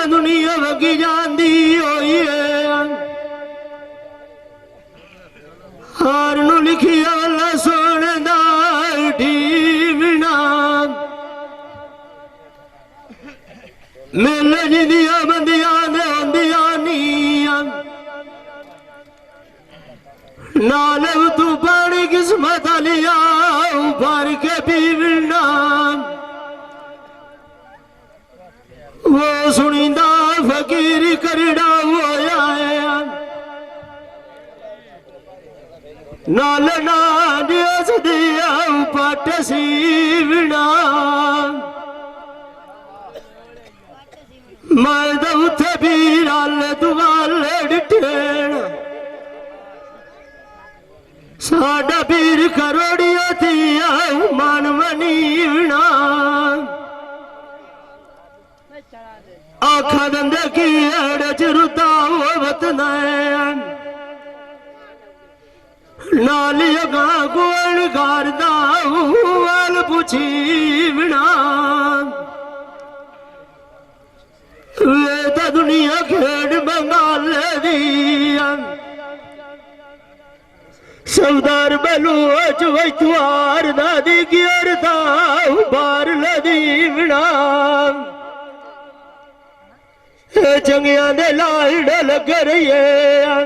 दुनिया वगी जाती होई है हार नू लिखिया वाला सोने ठीवना मेले जिंदिया बंदिया ने आंदिया नीया नाल तू पानी किस्मत लिया भर के पीवना वो सुनिंदा फकीर करड़ा होया है नाल नास दिया पट सीवना मैं तो उथे भी नाल दुआल डिठेण साडा पीर करोड़िया थी मन मनीवना आखा दंदे की एड़ च रुदा होवत नैन नाली अगा गोल गारदा वाल पुछीवना वे तो दुनिया खेड़ बंगाल दिया सौदार बलू चुआर दादी गिरदा बार लदीवना चंगिया दे लाड़ लग रही है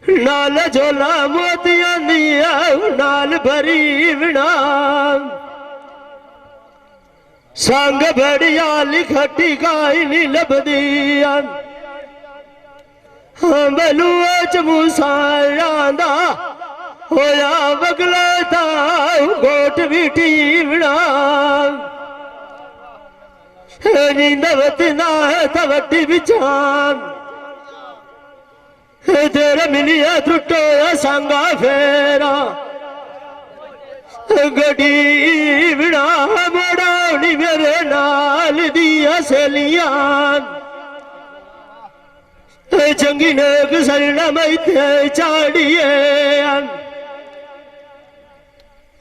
नाल झोला मोतिया दिया नाल भरीवना संग बड़िया लिखटी गाय नी लभदिया बलुआ च मूसा होया बगला था गोट भी टीवना नींदवत ना तवटी बिचान तेरे मिलिया त्रुटोया संगा फेरा गड्डी बिना मोड़ानी मेरे नाल दिया सहेलियां चंगी नेक सरना मैथे चाड़िए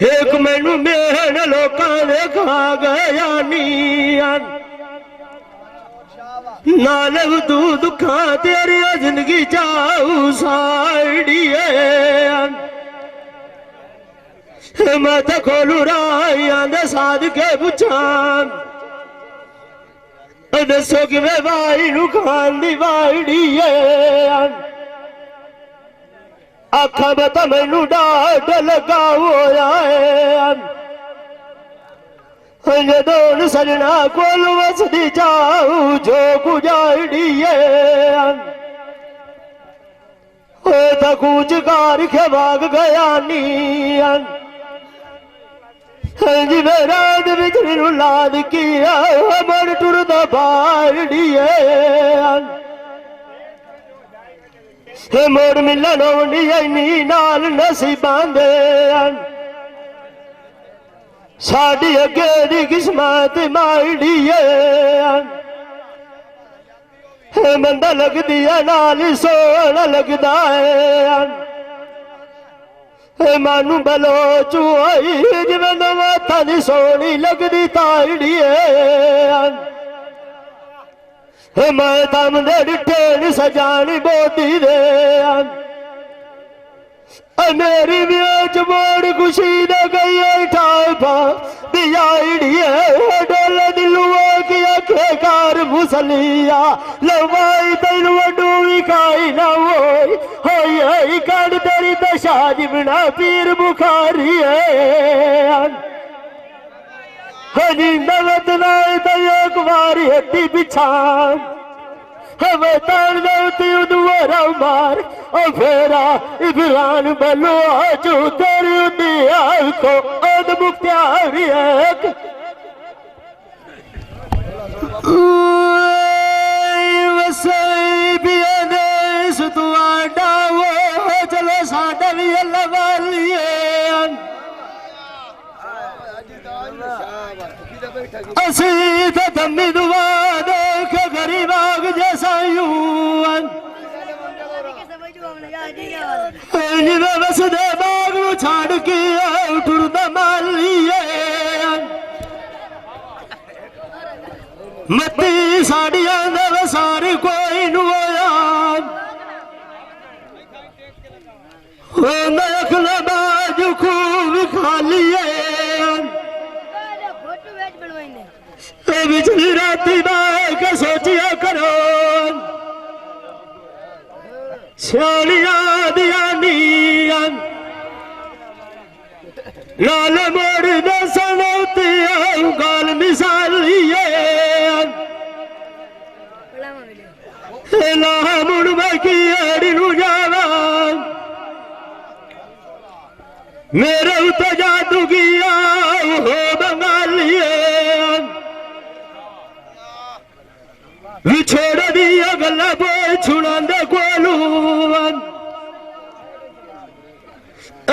एक मैनू मेहन लोका देखा गया नीन नाल तू दुखा तेरी जिंदगी चाऊ साड़िए मैं तो खोलू राइया दे साध के पुछान दसो कि मैं भाई नू खान दी वाड़ी आखा बता मैनू डाट लगा होया जदों सजना कोल वसदी जाऊ जो गुजाड़ी कूच कार के भाग गया नीन जिमें रात बिच मैनू लाद किया मन टुरदा बाड़ी मोड़ मिलन होनी नाल नसीबां दे साडी अगे दी किस्मत माड़ी बंदा लगदी है नाल सोना लगदा है मानू बलोचू आई जिवें माथा दी सोनी लगदी ताड़ी मैं दम दे डिठे सजानी बोती दे मेरी ब्याज मोड़ खुशी दे गई ठापा दियाड़ी डोल दिलुआ की आखे कार मुसलिया लवाई तेन वडू विखाई ना होई कड़ तेरी दशा जिबना पीर बुखारी हजी नवत नाय एक बारी हट्टी पिछान हमें तान दौती उदवारा मार और फेरा इबरान बलो आजू तेरी उदिया को अद मुख्तारी एक वसई बियाने सुतवाडा वो चलो साडा भी अल्लाह वालिए असी तो धम्मी दुआ देख गरीब आग जैसा यूं बस दे बाग छाड़ के टुरदा मालिए मती साड़िया दे वसार कोई नु होया नखला बाजू खूब खाली है बिजली राती बाय के सोचिया करो सियालिया दिया नीयन लाल मोड़ दे सनौती गाल मिसाली ला मुड़ में की एड़ी नु जावा मेरे उते जादू किया हो बंगालिए विछोड़ दिया गला बोल छुड़ांदे कोलू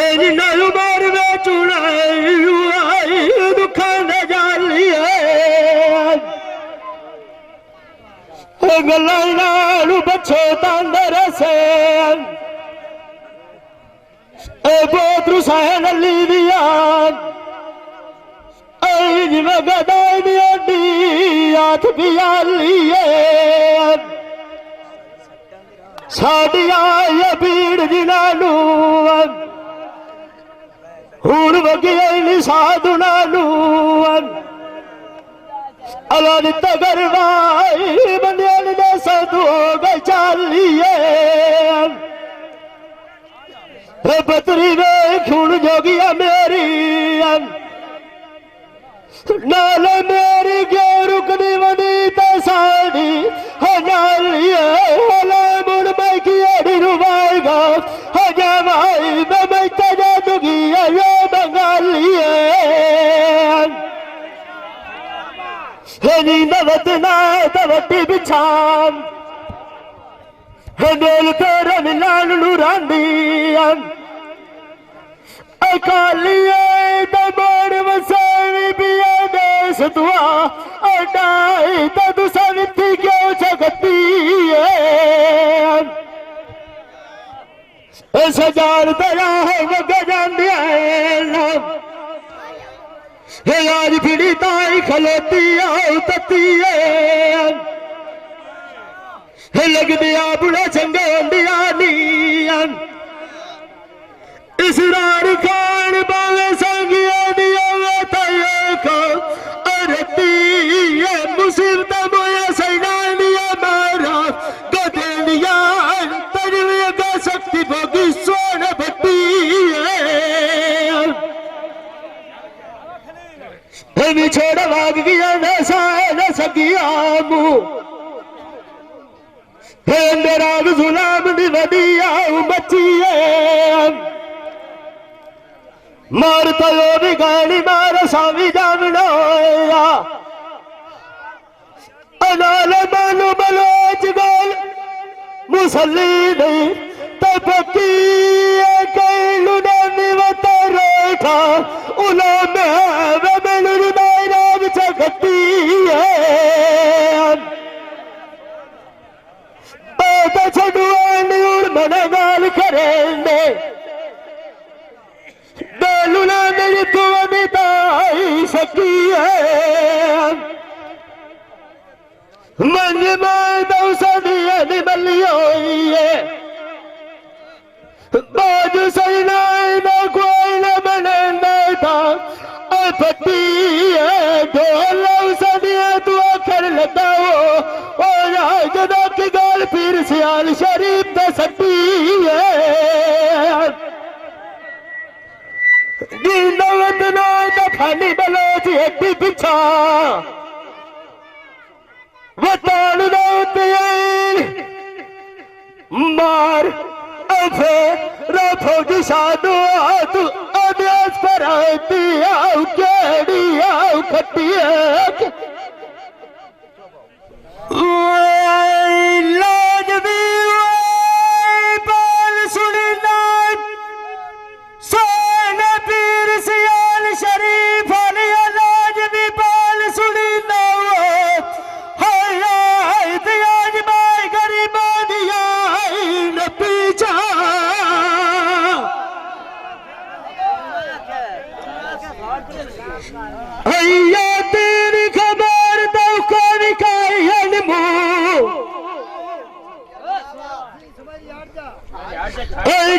एनी नालू मार में चुड़ाई आई दुखाने जालिए गला नालू बच्चो तांदर से बोतरू सहन लीदिया जिमें गदाई दिया दी हाथ पिया लिए साड़िया ये भीड़ जिनानू हूं वगिया नहीं साधु नानू अलान तगरवाई बंदियान ने साधु हो गए चालिए बतरी वे खून जोगिया मेरी नाल मेरी क्यों रुकनी बनी तो साड़ी हजारिए मुड़ में की अड़ी रुबाएगा हजा भाई मैं तजा दुगी ये बंगालिए नींद वतना तवटी बिछाम डोल तेरा मिलान लुरांदी अकालिए दमोड़ वसानी पिया देश दुआ अडाई तदु सविती क्यों जगती ऐसा जान तेरा है वो गजांदिया है आज फिरी ताई खलोती आओ तती है लग दिया बुढ़ा चंगे दिया नीयन इसरार खान बावे संगिया दिया ताये को अरती ये मुसीबत मोया सैनानिया मारा गदेनिया तजवे का शक्ति भोगी सोन भट्टी है छोड़ भाग गया न सकिया मुँह मेरा गुलाम दिवदिया बच्ची मारता यो भी गाड़ी मार स्वामी जामनोया अनाल मानो बलोच गोल मुसल्ली नहीं तबकी कैलू नानी वतरेखा उला में वे मेलू दायरा बिचा गती है तो छड़ुआनी उड़ मने गाल करेंगे बेलुना मेरी तू अमिताई सकी है मंज में दौसा दिया निमली हुई है बाजू सही नाई ना कोई न बने था पट्टी है ढोल दौसा दिया तू आखिर लगा हो जदा की गाल फिर सियाल शरीफ द सट्टी है गिनवत ना दफानी बलोच हड्डी पिछा वतान दौते मार अफे रफो की साधु तू अभ्यास पर आती आओ केड़ी आओ खट्टी लाज भी बाल सुनना सोन पीर सियाल शरीफ अलिया लाज भी बाल सुनना हाय दियाज माय गरीबा दिया न पीछा हैया तेरी खबर तो को निकाय मुंह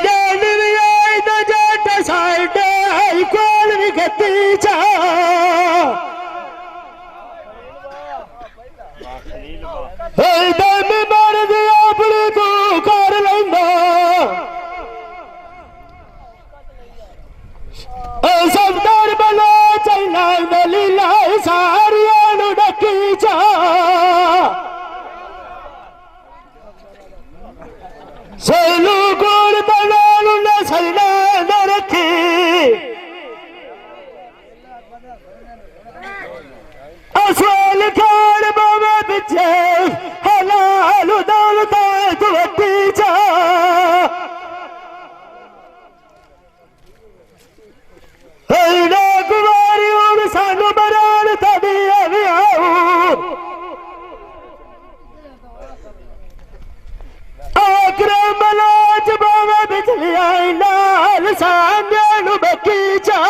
जान भी आई तो जट साइड कोल भी गति चा दम मर गया अपने तू कर लेंदा सफदर बला चैना दलीला सारियां डकी चा सैलू गुण बनालू न सैना न रखी असवाल खान बाबा पिछे हलाल दौलता दुवटी चा ना कुमारी हूं सानू बरान तभी अभी आऊ आक्रम मलाज बाबा बिजली आई नाल सामने नु बकी चा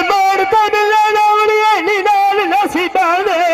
मार कर लड़ावनी नी नाल नसीबा दे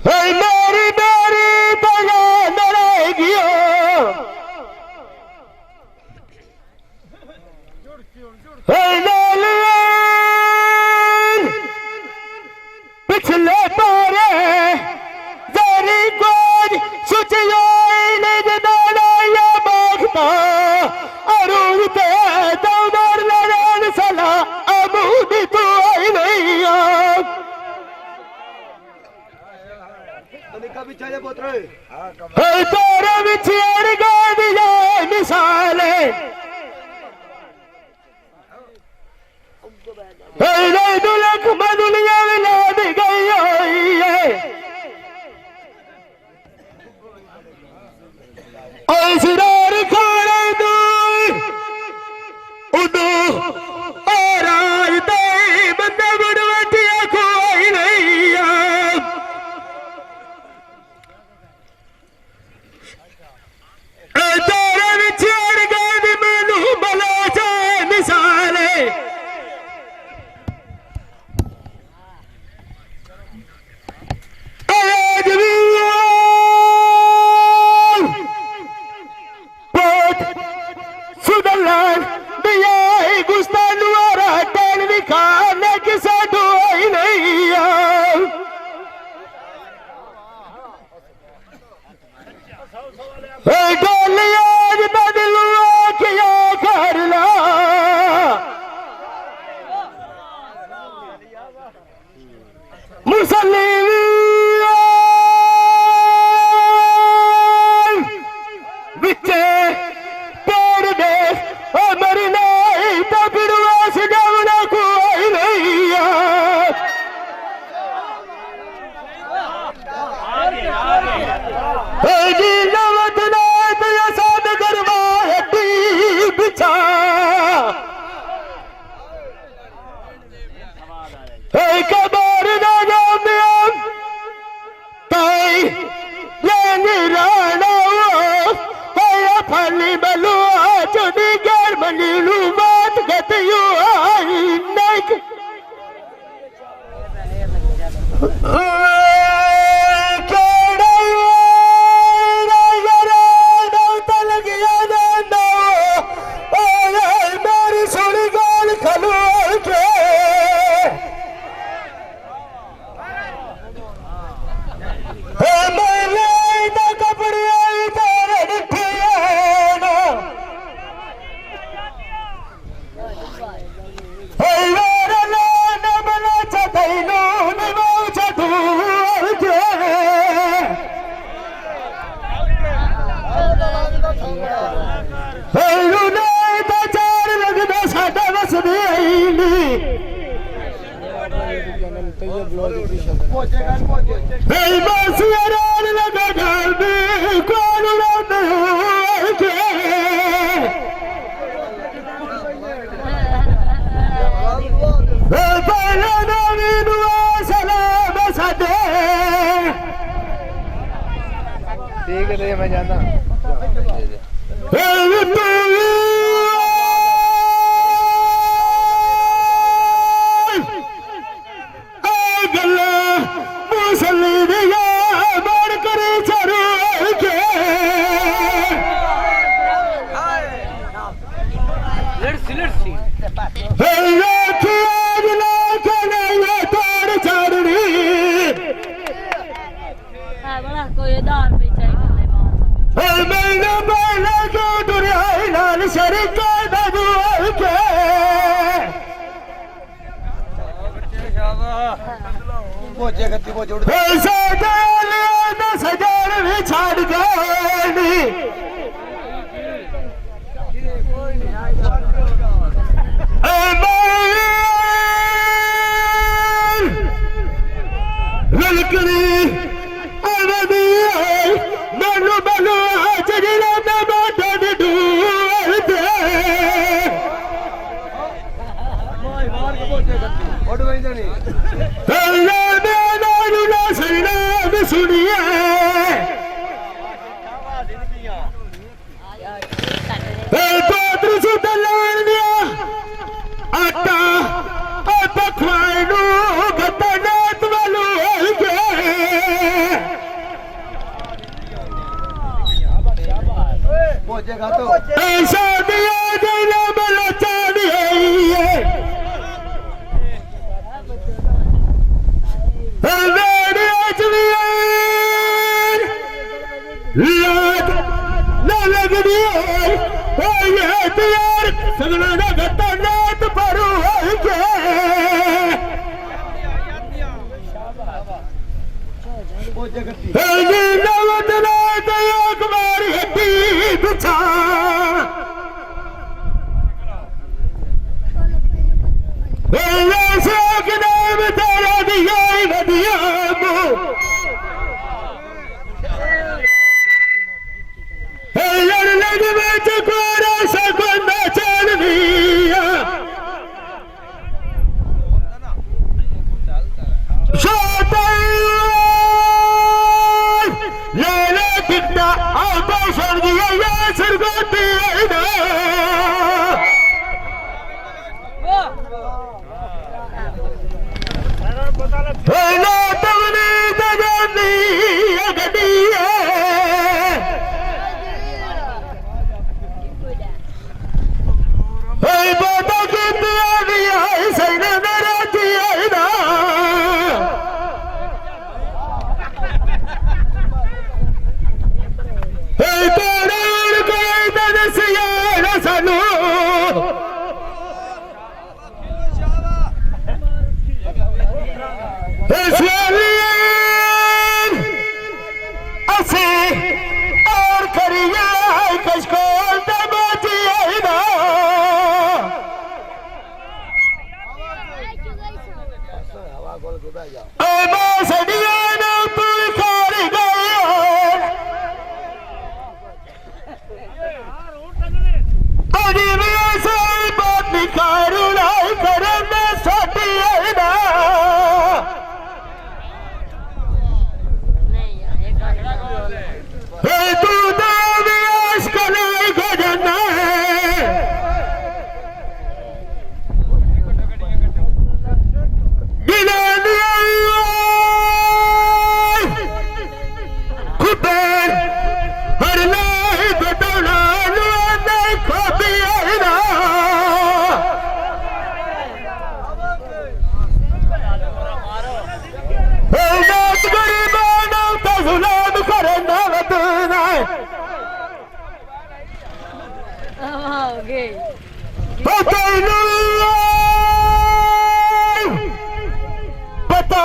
मेरी मेरी तला नरेगियो पिछले पारे जरी गोज सुचियो या माखता अरूद ते दौदर लड़न सला अमूद तो आई नहीं तोरे बिछड़ दिया मिसाल दुलख मदुलिया लाद गई सिरार खाने दूर उदू और आज दे बंदा बुढ़वटिया कोई नहीं तोरे बिछड़ ठीक है मैं जाना पता पता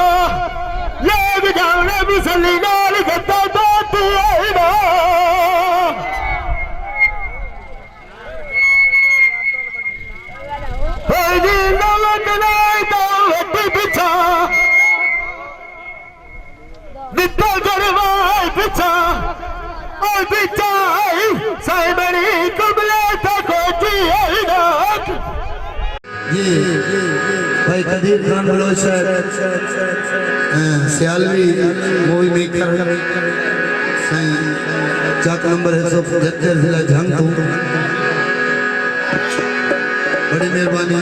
ये बजाने मुसली नाल गद्दा दाती आईना होई नवक नाई तो वड्डी पिछा दिता गरवाई पिछा और पिछा साइबरी कुबले तक होती आईना ये भाई Qadir Khan Baloch Sialvi movie maker Sain Chak number 175 जिला झंग तू बड़ी मेहरबानी।